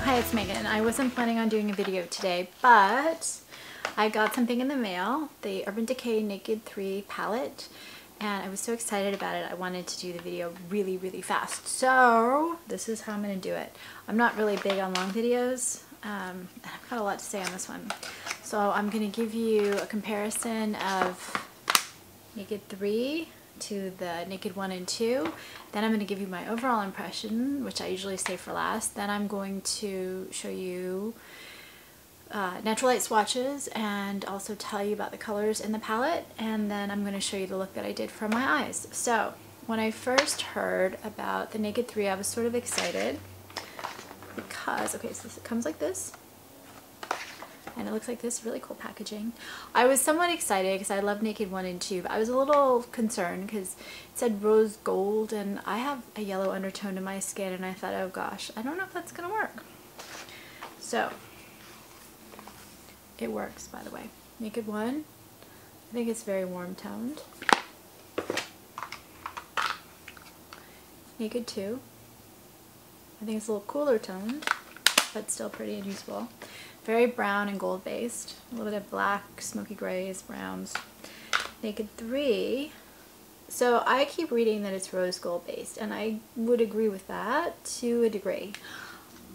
Hi, it's Megan. I wasn't planning on doing a video today, but I got something in the mail, the Urban Decay Naked3 palette, and I was so excited about it. I wanted to do the video really, really fast. So this is how I'm going to do it. I'm not really big on long videos, and I've got a lot to say on this one. So I'm going to give you a comparison of Naked3 to the Naked 1 and 2. Then I'm going to give you my overall impression, which I usually save for last. Then I'm going to show you natural light swatches and also tell you about the colors in the palette, and then I'm going to show you the look that I did for my eyes. So when I first heard about the Naked3, I was sort of excited because, okay, so it comes like this. And it looks like this, really cool packaging. I was somewhat excited because I love Naked 1 and 2, but I was a little concerned because it said rose gold and I have a yellow undertone to my skin, and I thought, oh gosh, I don't know if that's gonna work. So, it works, by the way. Naked 1, I think it's very warm toned. Naked 2, I think it's a little cooler toned, but still pretty and useful. Very brown and gold based. A little bit of black, smoky grays, browns. Naked 3. So I keep reading that it's rose gold based, and I would agree with that to a degree.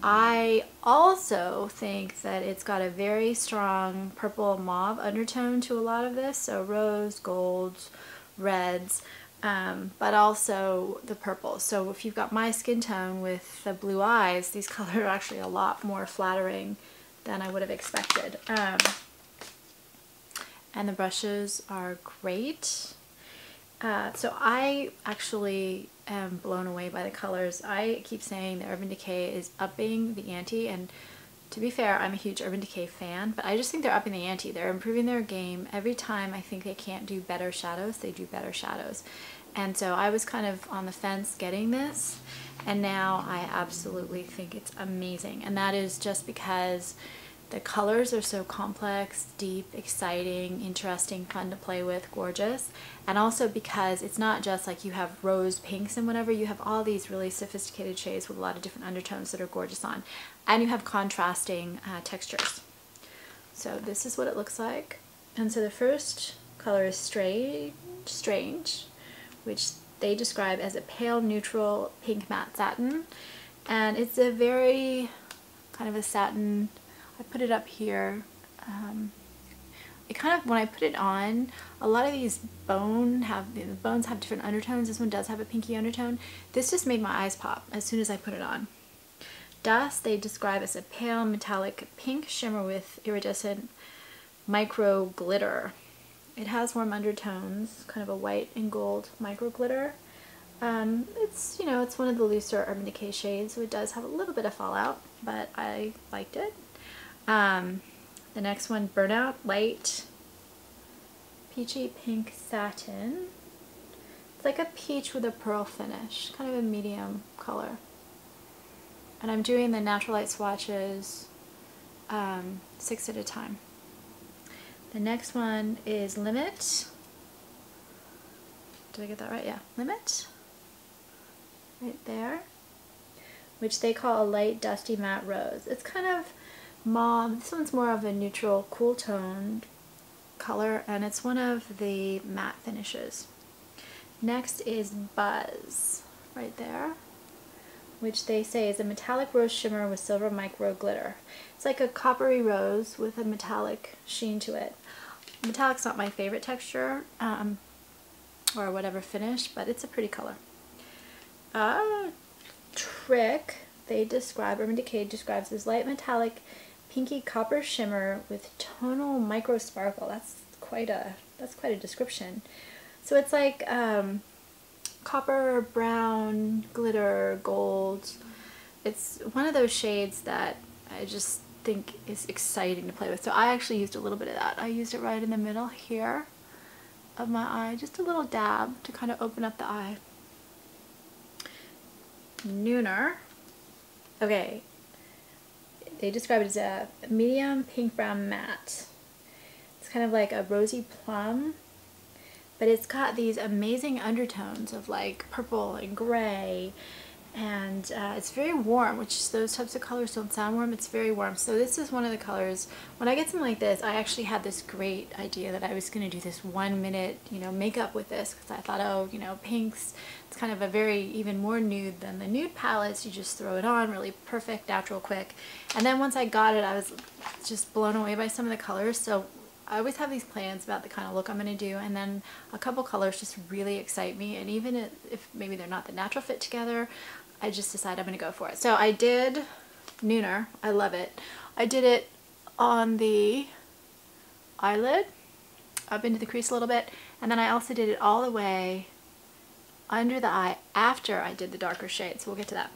I also think that it's got a very strong purple mauve undertone to a lot of this. So rose, golds, reds, but also the purple. So if you've got my skin tone with the blue eyes, these colors are actually a lot more flattering than I would have expected. And the brushes are great. So I actually am blown away by the colors. I keep saying that Urban Decay is upping the ante, and to be fair, I'm a huge Urban Decay fan, but I just think they're upping the ante. They're improving their game. Every time I think they can't do better shadows, they do better shadows. And so I was kind of on the fence getting this, and now I absolutely think it's amazing. And that is just because the colors are so complex, deep, exciting, interesting, fun to play with, gorgeous. And also because it's not just like you have rose pinks and whatever, you have all these really sophisticated shades with a lot of different undertones that are gorgeous on. And you have contrasting textures. So this is what it looks like. And so the first color is Strange, which they describe as a pale neutral pink matte satin. And it's a very kind of a satin. I put it up here. It kind of, when I put it on, a lot of these bones have different undertones. This one does have a pinky undertone. This just made my eyes pop as soon as I put it on. Dust, they describe as a pale metallic pink shimmer with iridescent micro glitter. It has warm undertones, kind of a white and gold micro glitter. It's, you know, it's one of the looser Urban Decay shades, so it does have a little bit of fallout, but I liked it. The next one, Burnout, light peachy pink satin. It's like a peach with a pearl finish, kind of a medium color. And I'm doing the natural light swatches 6 at a time. The next one is Limit. Did I get that right? Yeah, Limit. Right there. Which they call a light dusty matte rose. It's kind of mauve. This one's more of a neutral, cool toned color, and it's one of the matte finishes. Next is Buzz, right there, which they say is a metallic rose shimmer with silver micro glitter. It's like a coppery rose with a metallic sheen to it. Metallic's not my favorite texture, or whatever finish, but it's a pretty color. Trick, they describe, Urban Decay describes as light metallic pinky copper shimmer with tonal micro sparkle. That's quite a description. So it's like copper, brown, glitter, gold. It's one of those shades that I just think is exciting to play with. So I actually used a little bit of that. I used it right in the middle here of my eye, just a little dab to kind of open up the eye. Nooner. Okay. They describe it as a medium pink brown matte. It's kind of like a rosy plum, but it's got these amazing undertones of like purple and gray and it's very warm, which those types of colors don't sound warm. It's very warm. So this is one of the colors. When I get something like this, I actually had this great idea that I was going to do this 1 minute, makeup with this, because I thought, oh, pinks, it's kind of a very even more nude than the nude palettes. You just throw it on, really perfect, natural, quick. And then once I got it, I was just blown away by some of the colors. So I always have these plans about the kind of look I'm going to do, and then a couple colors just really excite me, and even if maybe they're not the natural fit together, I just decide I'm going to go for it. So I did Nooner. I love it. I did it on the eyelid, up into the crease a little bit, and then I also did it all the way under the eye after I did the darker shade, so we'll get to that.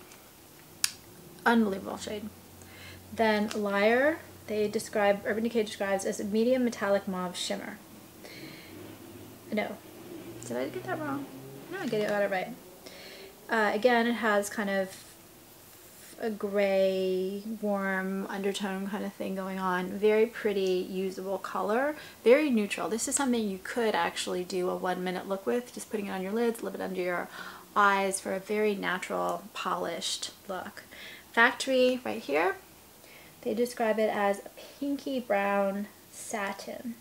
Unbelievable shade. Then Liar, Urban Decay describes as a medium metallic mauve shimmer. No, did I get that wrong? No, I got it right. Again, it has kind of a gray, warm undertone kind of thing going on. Very pretty, usable color. Very neutral. This is something you could actually do a 1 minute look with, just putting it on your lids, a little bit under your eyes for a very natural, polished look. Factory, right here, they describe it as pinky brown satin.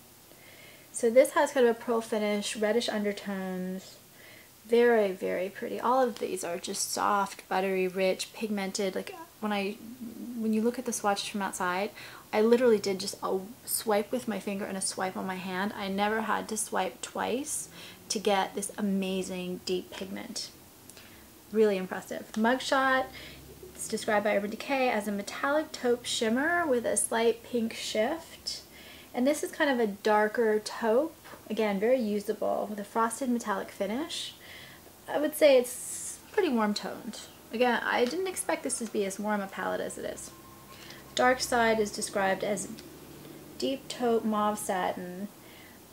So this has kind of a pearl finish, reddish undertones. Very, very pretty. All of these are just soft, buttery, rich, pigmented. Like when you look at the swatches from outside, I literally did just a swipe with my finger and a swipe on my hand. I never had to swipe twice to get this amazing deep pigment. Really impressive. Mugshot, it's described by Urban Decay as a metallic taupe shimmer with a slight pink shift. And this is kind of a darker taupe. Again, very usable with a frosted metallic finish. I would say it's pretty warm toned. Again, I didn't expect this to be as warm a palette as it is. Darkside is described as deep taupe mauve satin.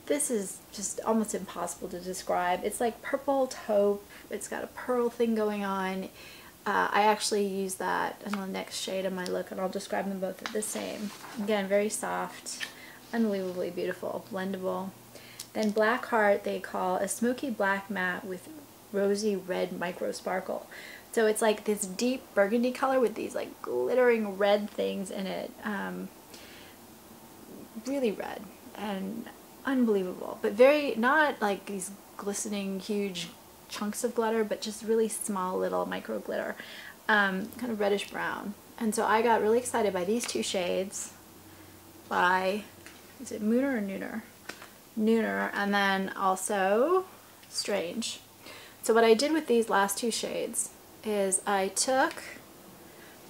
This is just almost impossible to describe. It's like purple taupe. It's got a pearl thing going on. I actually use that in the next shade of my look, and I'll describe them both the same. Again, very soft, unbelievably beautiful, blendable. Then Black Heart they call a smoky black matte with rosy red micro sparkle. So it's like this deep burgundy color with these like glittering red things in it. Really red and unbelievable, but very, not like these glistening huge chunks of glitter, but just really small little micro glitter, kind of reddish brown. And so I got really excited by these two shades by, is it Mooner or Nooner? Nooner, and then also Strange. So what I did with these last two shades is I took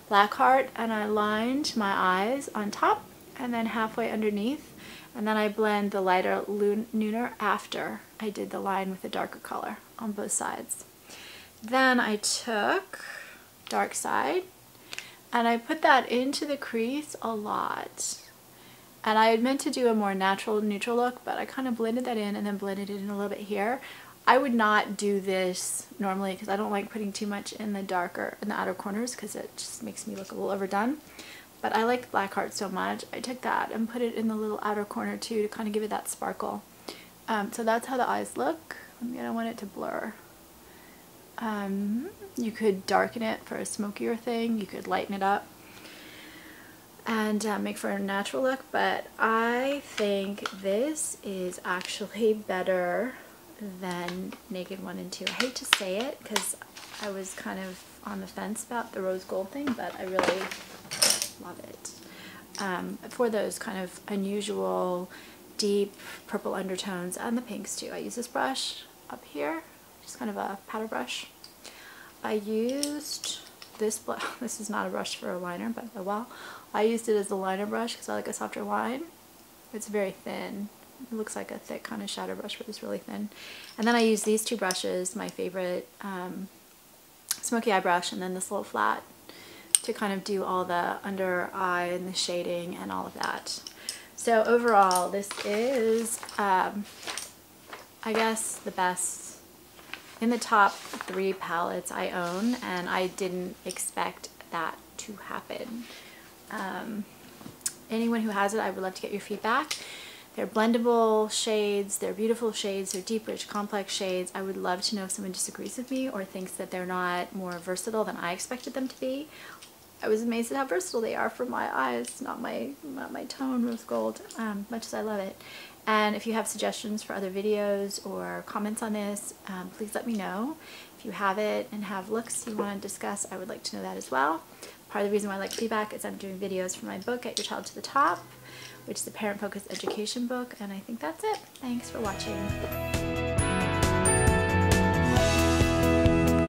Black Heart and I lined my eyes on top and then halfway underneath, and then I blend the lighter Nooner after I did the line with the darker color on both sides. Then I took Darkside and I put that into the crease a lot. And I had meant to do a more natural neutral look, but I kind of blended that in and then blended it in a little bit here. I would not do this normally because I don't like putting too much in the outer corners because it just makes me look a little overdone. But I liked Black Heart so much, I took that and put it in the little outer corner too to kind of give it that sparkle. So that's how the eyes look. I don't want it to blur. You could darken it for a smokier thing, you could lighten it up and make for a natural look, but I think this is actually better than Naked 1 and 2. I hate to say it because I was kind of on the fence about the rose gold thing, but I really love it. For those kind of unusual deep purple undertones and the pinks too. I use this brush up here, just kind of a powder brush. I used this is not a brush for a liner, but oh well. I used it as a liner brush because I like a softer line. It's very thin. It looks like a thick kind of shadow brush, but it's really thin. And then I use these two brushes, my favorite smoky eye brush and then this little flat, to kind of do all the under eye and the shading and all of that. So overall, this is, I guess, the best in the top 3 palettes I own, and I didn't expect that to happen. Anyone who has it, I would love to get your feedback. They're blendable shades, they're beautiful shades, they're deep, rich, complex shades. I would love to know if someone disagrees with me or thinks that they're not more versatile than I expected them to be. I was amazed at how versatile they are for my eyes, not my tone rose gold, much as I love it. And if you have suggestions for other videos or comments on this, please let me know. If you have it and have looks you want to discuss, I would like to know that as well. Part of the reason why I like feedback is I'm doing videos for my book, Get Your Child to the Top, which is a parent-focused education book, and I think that's it. Thanks for watching.